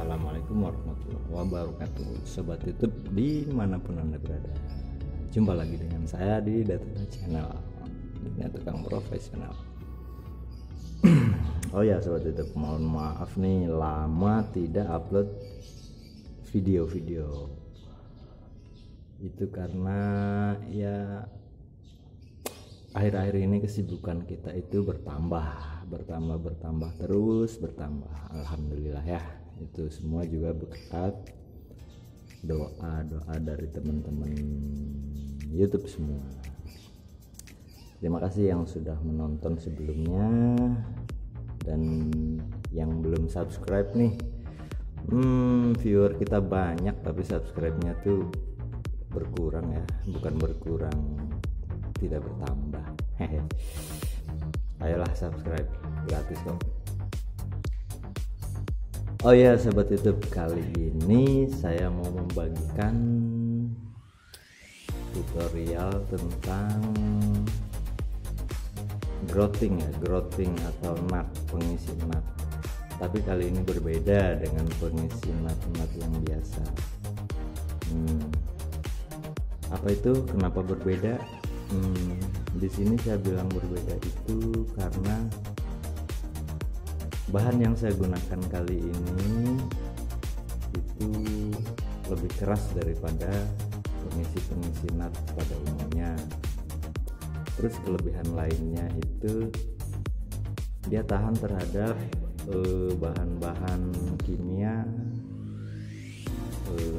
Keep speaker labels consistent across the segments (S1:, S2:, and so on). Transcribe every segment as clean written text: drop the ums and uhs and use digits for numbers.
S1: Assalamualaikum warahmatullahi wabarakatuh. Sobat YouTube dimanapun Anda berada, jumpa lagi dengan saya di Data Channel, dengan tukang profesional. Oh ya Sobat YouTube, mohon maaf nih lama tidak upload video-video. Itu karena ya akhir-akhir ini kesibukan kita itu bertambah terus. Alhamdulillah ya, itu semua juga berkat doa dari teman-teman YouTube semua. Terima kasih yang sudah menonton sebelumnya, dan yang belum subscribe nih, viewer kita banyak tapi subscribe-nya tuh berkurang ya, bukan berkurang, tidak bertambah. Ayolah subscribe, gratis kok. Oh ya Sobat YouTube, kali ini saya mau membagikan tutorial tentang growthing atau nut, pengisi nut. Tapi kali ini berbeda dengan pengisi nut yang biasa. Apa itu? Kenapa berbeda? Di sini saya bilang berbeda itu karena bahan yang saya gunakan kali ini itu lebih keras daripada pengisi nut pada umumnya. Terus kelebihan lainnya itu dia tahan terhadap bahan-bahan kimia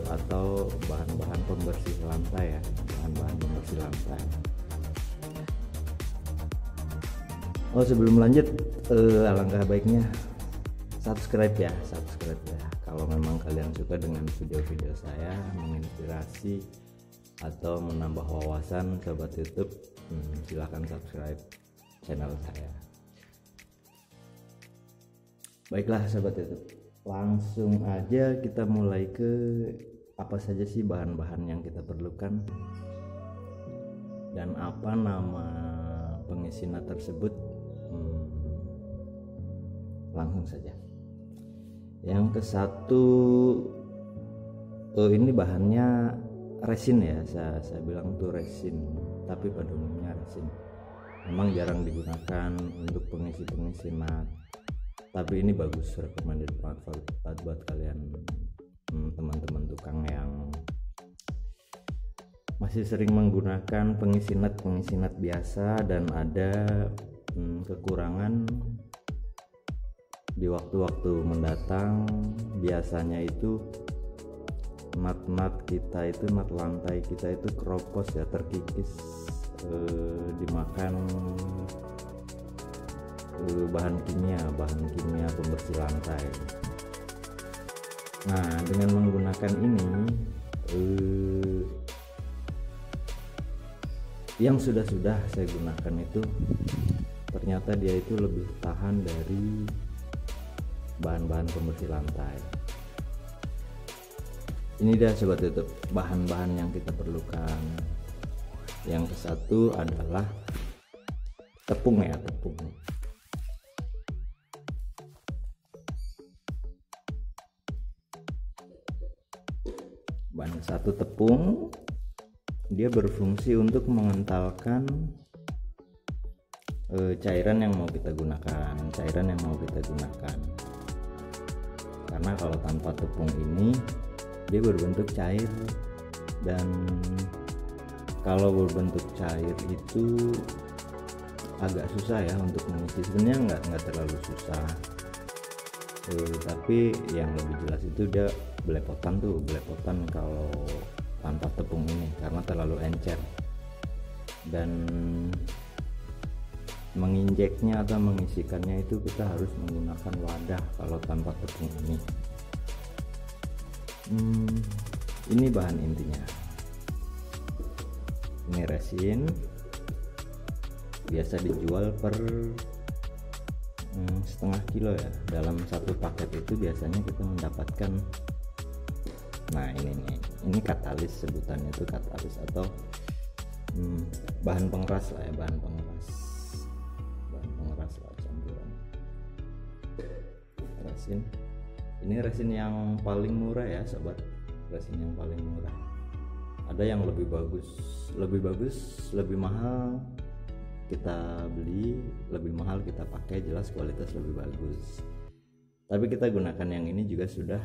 S1: atau bahan-bahan pembersih lantai ya, bahan-bahan pembersih lantai. Oh sebelum lanjut, alangkah baiknya subscribe ya. Kalau memang kalian suka dengan video-video saya, menginspirasi atau menambah wawasan Sobat YouTube, silahkan subscribe channel saya. Baiklah Sobat YouTube, langsung aja kita mulai ke apa saja sih bahan-bahan yang kita perlukan dan apa nama pengisi nut tersebut. Langsung saja. Yang ke satu, ini bahannya resin ya, saya bilang tuh resin, tapi pada umumnya resin memang jarang digunakan untuk pengisi nut, tapi ini bagus, recommended banget buat kalian teman-teman tukang yang masih sering menggunakan pengisi nut biasa dan ada kekurangan di waktu-waktu mendatang. Biasanya itu nut kita itu, nut lantai kita itu keropos ya, terkikis dimakan bahan kimia pembersih lantai. Nah dengan menggunakan ini, yang sudah saya gunakan itu ternyata dia itu lebih tahan dari bahan-bahan pembersih lantai. Ini dia Sobat YouTube, bahan-bahan yang kita perlukan. Yang ke satu adalah tepung ya, tepung. Bahan ke satu tepung, dia berfungsi untuk mengentalkan cairan yang mau kita gunakan. Karena kalau tanpa tepung ini dia berbentuk cair, dan kalau berbentuk cair itu agak susah ya untuk mengisi. Sebenarnya nggak terlalu susah, tapi yang lebih jelas itu dia belepotan kalau tanpa tepung ini karena terlalu encer, dan menginjeknya atau mengisikannya itu kita harus menggunakan wadah kalau tanpa tepung ini. Ini bahan intinya. Ini resin, biasa dijual per setengah kilo ya. Dalam satu paket itu biasanya kita mendapatkan, nah ini katalis, sebutannya itu katalis atau bahan pengeras lah ya, bahan pengeras lah campuran resin. Ini resin yang paling murah ya sobat, resin yang paling murah. Ada yang lebih bagus, lebih mahal kita beli, lebih mahal kita pakai, jelas kualitas lebih bagus. Tapi kita gunakan yang ini juga sudah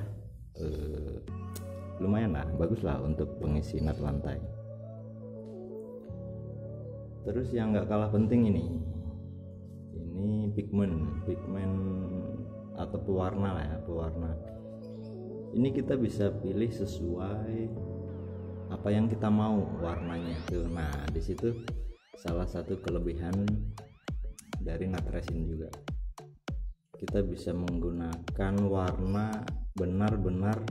S1: lumayan lah, bagus lah untuk pengisi nat lantai. Terus yang nggak kalah penting ini pigmen atau pewarna lah ya, pewarna. Ini kita bisa pilih sesuai apa yang kita mau warnanya tuh. Nah, di situ salah satu kelebihan dari nat resin juga. Kita bisa menggunakan warna benar-benar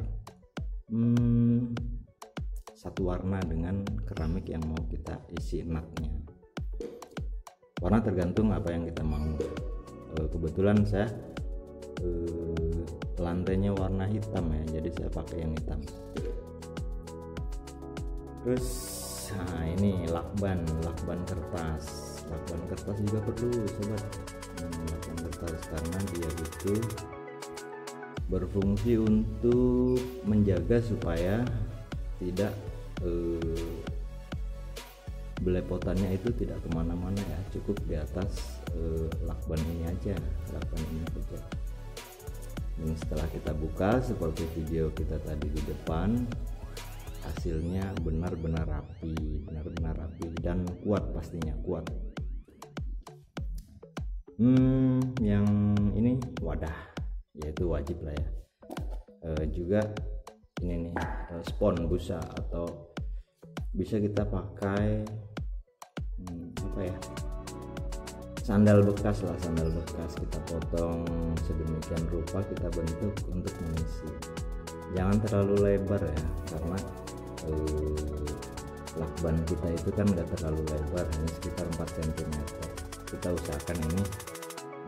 S1: satu warna dengan keramik yang mau kita isi natnya. Warna tergantung apa yang kita mau. Kebetulan saya lantainya warna hitam ya, jadi saya pakai yang hitam. Terus nah ini lakban kertas juga perlu sobat. Lakban kertas karena dia itu berfungsi untuk menjaga supaya tidak belepotannya itu tidak kemana-mana ya, cukup di atas lakban ini aja. Dan setelah kita buka seperti video kita tadi di depan, hasilnya benar-benar rapi dan kuat, pastinya kuat. Yang ini wadah, yaitu wajib lah ya. Juga ini nih spons busa, atau bisa kita pakai sandal bekas kita potong sedemikian rupa, kita bentuk untuk mengisi. Jangan terlalu lebar ya, karena lakban kita itu kan nggak terlalu lebar, hanya sekitar 4 cm. Kita usahakan ini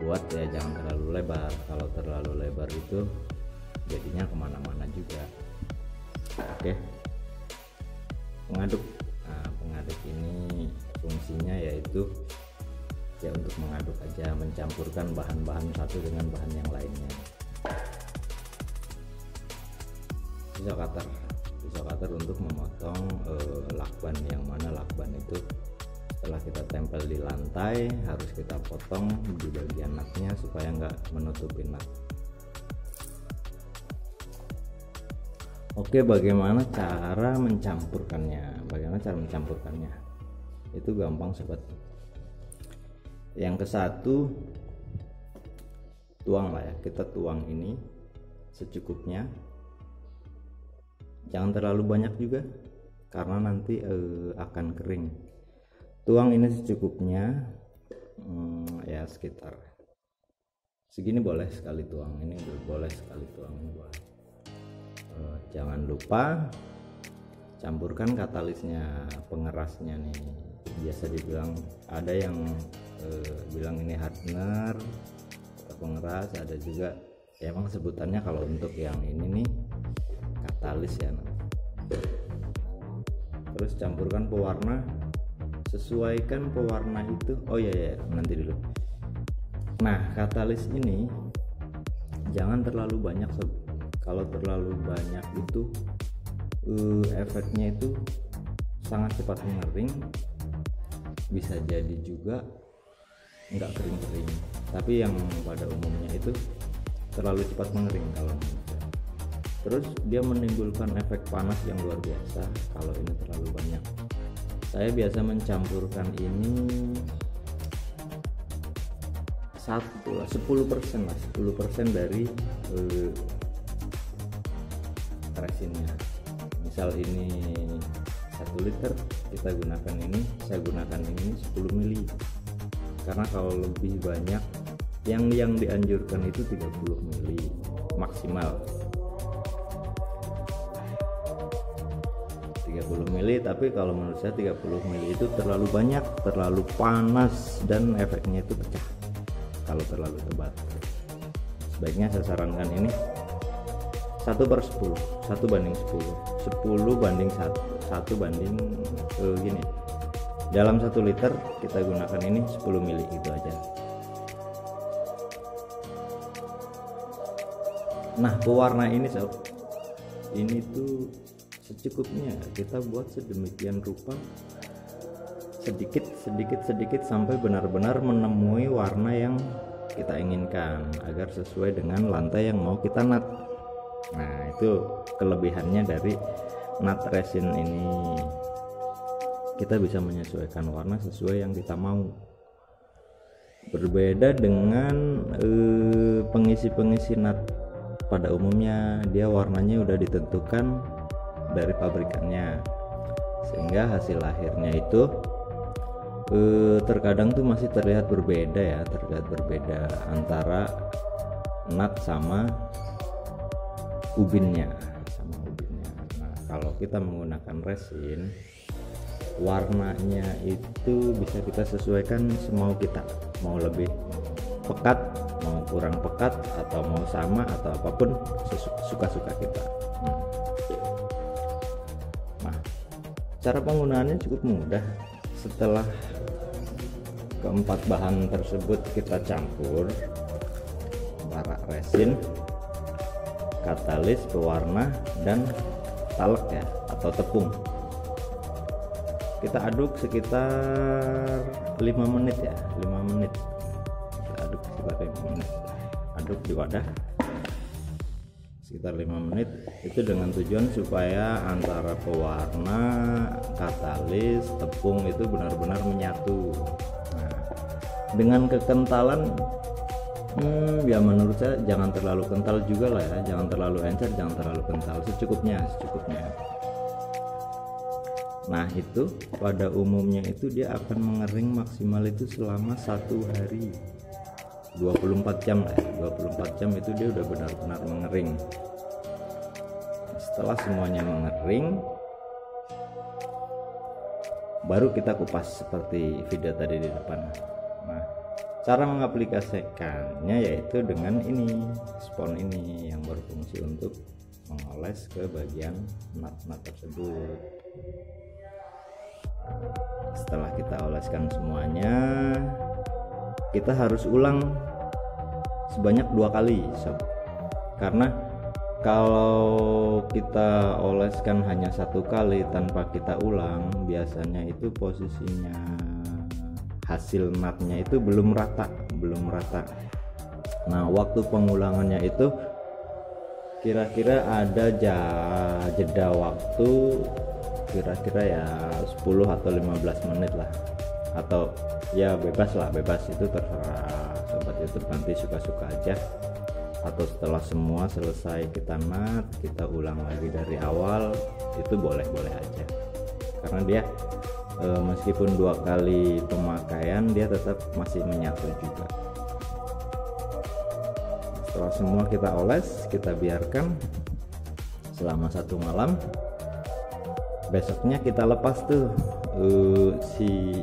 S1: buat ya jangan terlalu lebar. Kalau terlalu lebar itu jadinya kemana-mana juga. Oke. Pengaduk. Nah, pengaduk ini fungsinya yaitu ya untuk mengaduk aja, mencampurkan bahan-bahan satu dengan bahan yang lainnya. Pisau cutter untuk memotong lakban, yang mana lakban itu setelah kita tempel di lantai harus kita potong di bagian natnya supaya nggak menutupi nat. Oke, bagaimana cara mencampurkannya? Itu gampang sobat. Yang ke satu, tuang lah ya, kita tuang ini secukupnya, jangan terlalu banyak juga karena nanti akan kering. Tuang ini secukupnya, ya sekitar segini boleh sekali tuang, ini boleh sekali tuang, ini boleh. Jangan lupa campurkan katalisnya, pengerasnya nih, biasa dibilang, ada yang bilang ini hardener atau pengeras, ada juga ya, emang sebutannya kalau untuk yang ini nih katalis ya. Terus campurkan pewarna, sesuaikan pewarna itu. Oh ya, nanti dulu. Nah, katalis ini jangan terlalu banyak. Kalau terlalu banyak itu efeknya itu sangat cepat mengering, bisa jadi juga nggak kering-kering, tapi yang pada umumnya itu terlalu cepat mengering kalau menurut. Terus dia menimbulkan efek panas yang luar biasa kalau ini terlalu banyak. Saya biasa mencampurkan ini 10% dari resinnya. Misal ini 1 liter, kita gunakan ini, saya gunakan ini 10 mili. Karena kalau lebih banyak, yang dianjurkan itu 30 mili maksimal. 30 mili, tapi kalau menurut saya 30 mili itu terlalu banyak, terlalu panas, dan efeknya itu pecah kalau terlalu tebal. Sebaiknya saya sarankan ini 1/10, 1 banding 10, 10 banding 1 banding gini. Dalam 1 liter kita gunakan ini 10 mili, gitu aja. Nah pewarna ini sob, ini tuh secukupnya kita buat sedemikian rupa, sedikit sampai benar-benar menemui warna yang kita inginkan agar sesuai dengan lantai yang mau kita nat. Nah itu kelebihannya dari nat resin ini, kita bisa menyesuaikan warna sesuai yang kita mau. Berbeda dengan pengisi nat pada umumnya, dia warnanya udah ditentukan dari pabrikannya, sehingga hasil akhirnya itu terkadang tuh masih terlihat berbeda antara nat sama ubinnya. Nah kalau kita menggunakan resin, warnanya itu bisa kita sesuaikan semau kita, mau lebih pekat, mau kurang pekat, atau mau sama, atau apapun suka-suka kita. Nah cara penggunaannya cukup mudah. Setelah keempat bahan tersebut kita campur, bara resin, katalis, pewarna, dan talek ya, atau tepung, kita aduk sekitar 5 menit ya, 5 menit kita aduk sekitar 5 menit, aduk di wadah sekitar 5 menit. Itu dengan tujuan supaya antara pewarna, katalis, tepung itu benar-benar menyatu. Nah, dengan kekentalan ya menurut saya jangan terlalu kental juga lah ya, jangan terlalu encer, jangan terlalu kental, secukupnya. Nah itu pada umumnya itu dia akan mengering maksimal itu selama 1 hari, 24 jam lah ya, 24 jam itu dia udah benar-benar mengering. Setelah semuanya mengering, baru kita kupas seperti video tadi di depan. Nah cara mengaplikasikannya yaitu dengan ini, spons ini yang berfungsi untuk mengoles ke bagian nat-nat tersebut. Setelah kita oleskan semuanya, kita harus ulang sebanyak 2 kali sob. Karena kalau kita oleskan hanya 1 kali tanpa kita ulang, biasanya itu posisinya hasil natnya itu belum rata. Nah waktu pengulangannya itu kira-kira ada jeda waktu kira-kira ya 10 atau 15 menit lah, atau ya bebas itu terserah sobat YouTube, nanti suka-suka aja. Atau setelah semua selesai kita nat, kita ulang lagi dari awal, itu boleh-boleh aja, karena dia meskipun 2 kali pemakaian dia tetap masih menyatu juga. Setelah semua kita oles, kita biarkan selama 1 malam. Besoknya kita lepas tuh si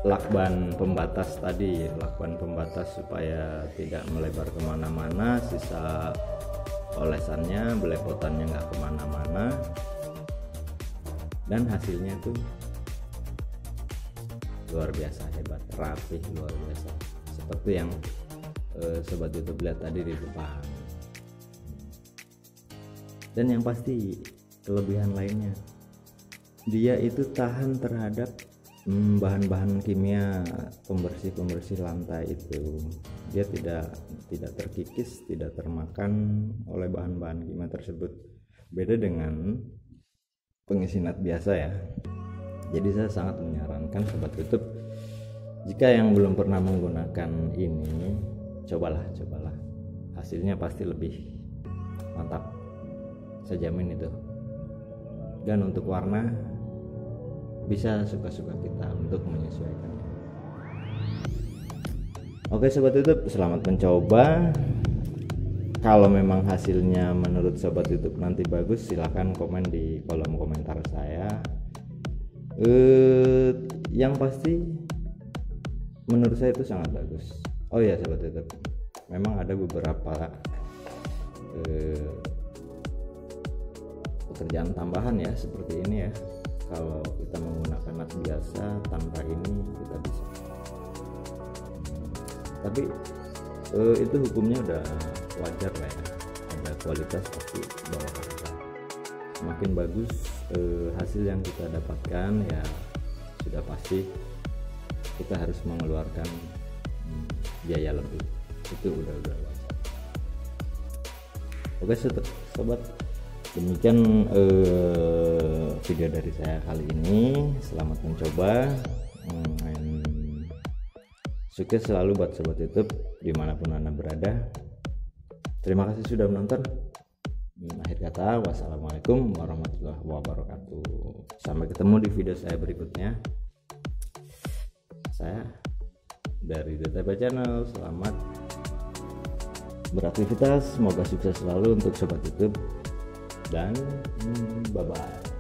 S1: lakban pembatas tadi, lakban pembatas supaya tidak melebar kemana-mana, sisa olesannya, belepotannya nggak kemana-mana, dan hasilnya tuh luar biasa hebat, rapih, luar biasa, seperti yang sobat YouTube lihat tadi di depan. Dan yang pasti kelebihan lainnya, dia itu tahan terhadap bahan-bahan kimia pembersih lantai itu. Dia tidak terkikis, tidak termakan oleh bahan-bahan kimia tersebut. Beda dengan pengisi nat biasa ya. Jadi saya sangat menyarankan sobat YouTube, jika yang belum pernah menggunakan ini, cobalah. Hasilnya pasti lebih mantap, saya jamin itu. Dan untuk warna bisa suka-suka kita untuk menyesuaikan. Oke sobat YouTube, selamat mencoba. Kalau memang hasilnya menurut sobat YouTube nanti bagus, silahkan komen di kolom komentar saya. Yang pasti menurut saya itu sangat bagus. Oh ya sobat YouTube, memang ada beberapa pekerjaan tambahan ya, seperti ini ya. Kalau kita menggunakan nat biasa tanpa ini kita bisa, tapi itu hukumnya udah wajar lah ya, ada kualitas pasti bawa harga. Semakin bagus hasil yang kita dapatkan, ya sudah pasti kita harus mengeluarkan biaya lebih, itu udah wajar. Oke sobat, demikian video dari saya kali ini. Selamat mencoba, sukses selalu buat sobat YouTube dimanapun Anda berada. Terima kasih sudah menonton. Akhir kata, wassalamualaikum warahmatullahi wabarakatuh. Sampai ketemu di video saya berikutnya. Saya dari DTP Channel, selamat beraktivitas, semoga sukses selalu untuk sobat YouTube, dan bye bye.